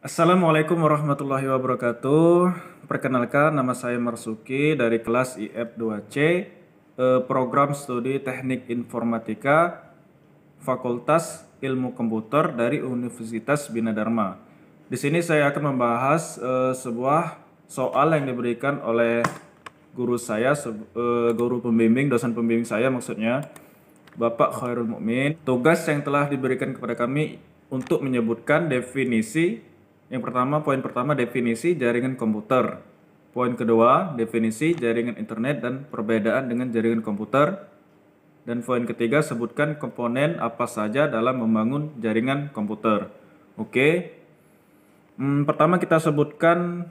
Assalamualaikum warahmatullahi wabarakatuh. Perkenalkan, nama saya Marsuki dari kelas IF2C, program studi Teknik Informatika, Fakultas Ilmu Komputer dari Universitas Bina Dharma. Di sini saya akan membahas sebuah soal yang diberikan oleh guru saya, guru pembimbing, dosen pembimbing saya maksudnya, Bapak Khairul Mukmin. Tugas yang telah diberikan kepada kami untuk menyebutkan definisi. Yang pertama, poin pertama definisi jaringan komputer. Poin kedua, definisi jaringan internet dan perbedaan dengan jaringan komputer. Dan poin ketiga, sebutkan komponen apa saja dalam membangun jaringan komputer. Oke. Pertama kita sebutkan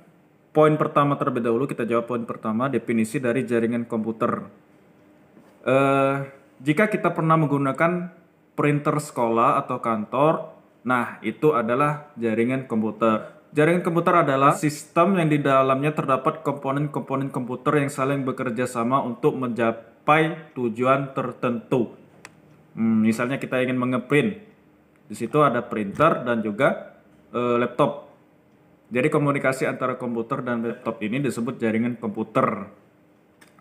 poin pertama terlebih dahulu. Kita jawab poin pertama, definisi dari jaringan komputer. Jika kita pernah menggunakan printer sekolah atau kantor, nah itu adalah jaringan komputer. Jaringan komputer adalah sistem yang di dalamnya terdapat komponen-komponen komputer yang saling bekerja sama untuk mencapai tujuan tertentu. Misalnya kita ingin mengeprint, di situ ada printer dan juga laptop. Jadi komunikasi antara komputer dan laptop ini disebut jaringan komputer.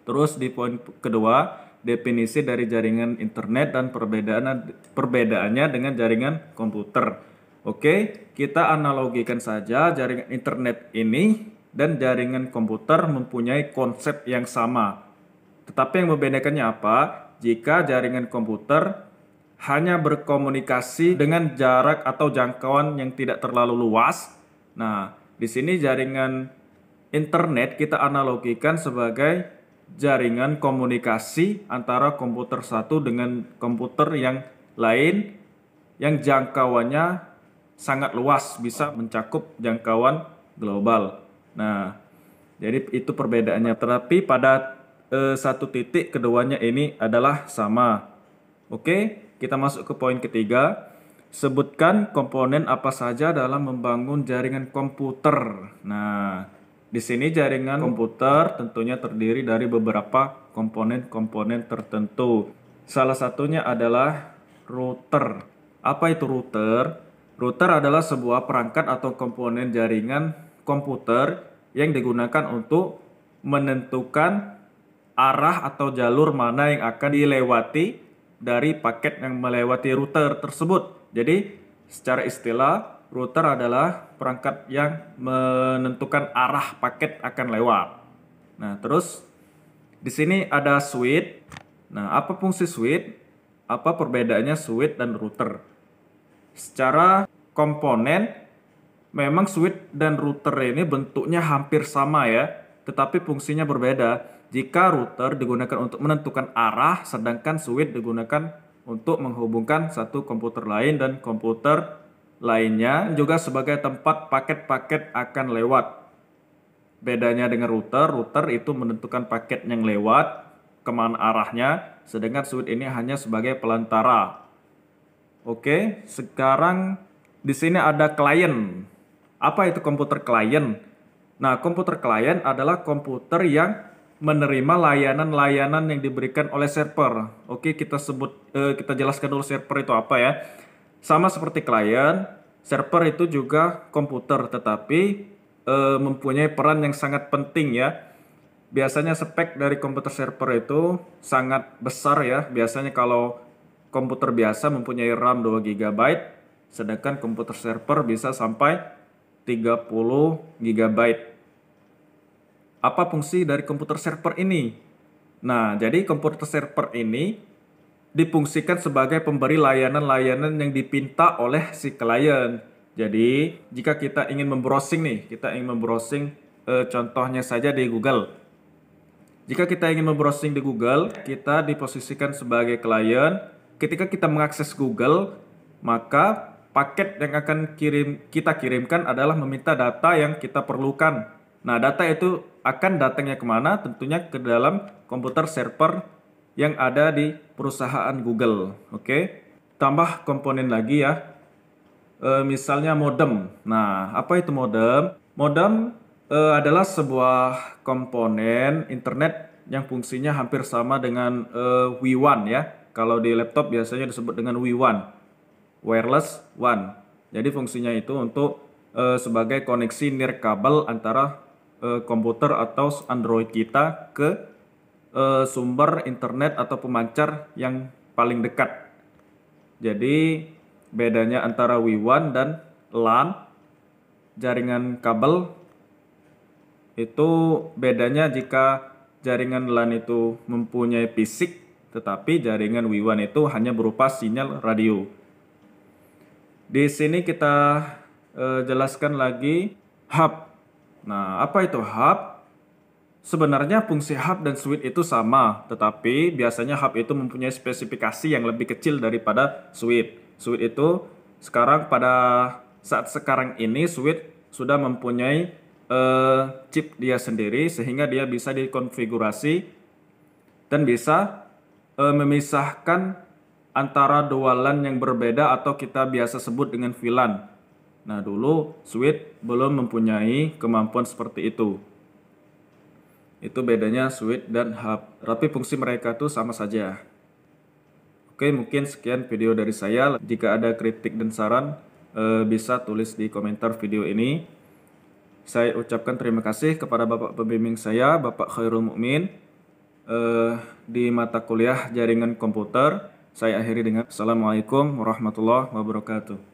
Terus di poin kedua, definisi dari jaringan internet dan perbedaannya dengan jaringan komputer. Oke, kita analogikan saja jaringan internet ini dan jaringan komputer mempunyai konsep yang sama. Tetapi yang membedakannya apa? Jika jaringan komputer hanya berkomunikasi dengan jarak atau jangkauan yang tidak terlalu luas. Nah, di sini jaringan internet kita analogikan sebagai jaringan komunikasi antara komputer satu dengan komputer yang lain yang jangkauannya sangat luas, bisa mencakup jangkauan global. Nah, jadi itu perbedaannya. Tetapi pada satu titik keduanya ini adalah sama. Oke, kita masuk ke poin ketiga. Sebutkan komponen apa saja dalam membangun jaringan komputer. Nah, di sini jaringan komputer tentunya terdiri dari beberapa komponen-komponen tertentu. Salah satunya adalah router. Apa itu router? Router adalah sebuah perangkat atau komponen jaringan komputer yang digunakan untuk menentukan arah atau jalur mana yang akan dilewati dari paket yang melewati router tersebut. Jadi, secara istilah, router adalah perangkat yang menentukan arah paket akan lewat. Nah, terus di sini ada switch. Nah, apa fungsi switch? Apa perbedaannya switch dan router? Secara komponen, memang switch dan router ini bentuknya hampir sama ya, tetapi fungsinya berbeda. Jika router digunakan untuk menentukan arah, sedangkan switch digunakan untuk menghubungkan satu komputer lain dan komputer lainnya juga sebagai tempat paket-paket akan lewat. Bedanya dengan router itu menentukan paket yang lewat, kemana arahnya, sedangkan switch ini hanya sebagai pelantara. Oke, sekarang di sini ada klien. Apa itu komputer klien? Nah, komputer klien adalah komputer yang menerima layanan-layanan yang diberikan oleh server. Oke, kita jelaskan dulu server itu apa ya. Sama seperti klien, server itu juga komputer, tetapi mempunyai peran yang sangat penting ya. Biasanya spek dari komputer server itu sangat besar ya. Biasanya kalau komputer biasa mempunyai RAM 2 GB, sedangkan komputer server bisa sampai 30 GB. Apa fungsi dari komputer server ini? Nah, jadi komputer server ini difungsikan sebagai pemberi layanan-layanan yang dipinta oleh si klien. Jadi, jika kita ingin membrowsing nih, contohnya saja di Google. Jika kita ingin membrowsing di Google, kita diposisikan sebagai klien. Ketika kita mengakses Google, maka paket yang akan kita kirimkan adalah meminta data yang kita perlukan. Nah, data itu akan datangnya kemana? Tentunya ke dalam komputer server yang ada di perusahaan Google. Oke, tambah komponen lagi ya. Misalnya modem. Nah, apa itu modem? Modem adalah sebuah komponen internet yang fungsinya hampir sama dengan WLAN ya. Kalau di laptop biasanya disebut dengan WLAN, wireless WAN. Jadi fungsinya itu untuk sebagai koneksi nirkabel antara komputer atau Android kita ke sumber internet atau pemancar yang paling dekat. Jadi bedanya antara WIWAN dan LAN, jaringan kabel, itu bedanya jika jaringan LAN itu mempunyai fisik, tetapi jaringan WIWAN itu hanya berupa sinyal radio. Di sini kita jelaskan lagi hub. Nah, apa itu hub? Sebenarnya fungsi hub dan switch itu sama, tetapi biasanya hub itu mempunyai spesifikasi yang lebih kecil daripada switch. Switch itu pada saat sekarang ini switch sudah mempunyai chip dia sendiri sehingga dia bisa dikonfigurasi dan bisa memisahkan antara dua LAN yang berbeda atau kita biasa sebut dengan VLAN. Nah, dulu switch belum mempunyai kemampuan seperti itu. Itu bedanya switch dan hub. Tapi fungsi mereka itu sama saja. Oke, mungkin sekian video dari saya. Jika ada kritik dan saran, bisa tulis di komentar video ini. Saya ucapkan terima kasih kepada Bapak pembimbing saya, Bapak Khairul Mukmin, di mata kuliah jaringan komputer. Saya akhiri dengan Assalamualaikum warahmatullahi wabarakatuh.